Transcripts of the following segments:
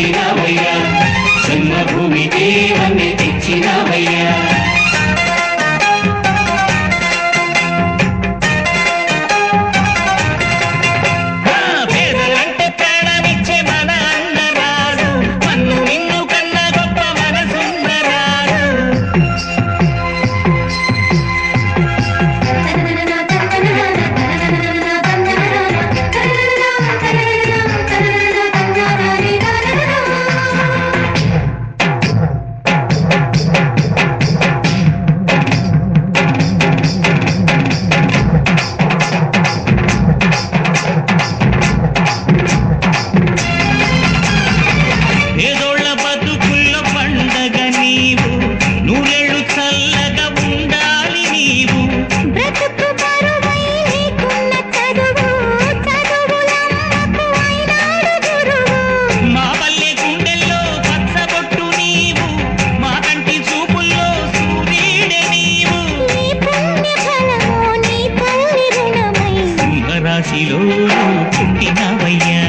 పుట్టినావయ్యా జన్మభూమికి వన్నె తెచ్చినావయ్యా పుట్టినావయ్యా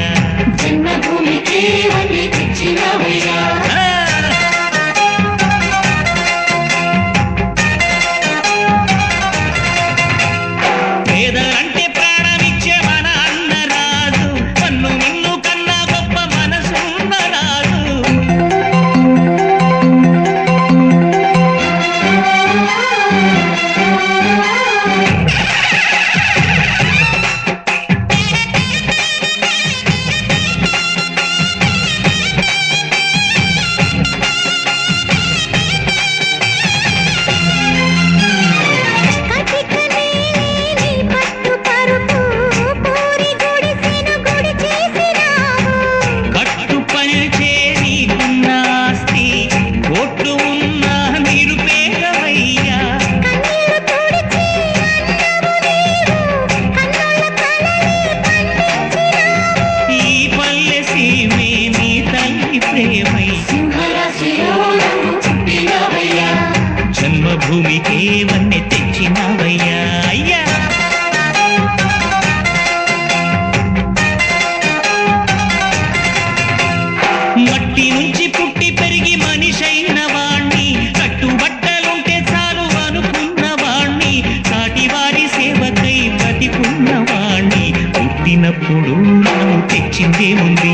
జన్మభూమికి వన్నె తెచ్చినావయ్యా పేదలంటే ప్రాణమిచ్చే మన అన్నరాజు పన్ను నిన్ను కన్నా గొప్ప మనసున్న రాజు జన్మభూమికి వన్నె తెచ్చినావయ్యా అయ్యా మట్టి నుంచి పుట్టి పెరిగి మనిషైన వాణ్ణి కట్టుబట్టలుంటే చాలు అనుకున్న వాణ్ణి సాటి వారి సేవకై బతికున్న వాణ్ణి పుట్టినప్పుడు తెచ్చిందేముంది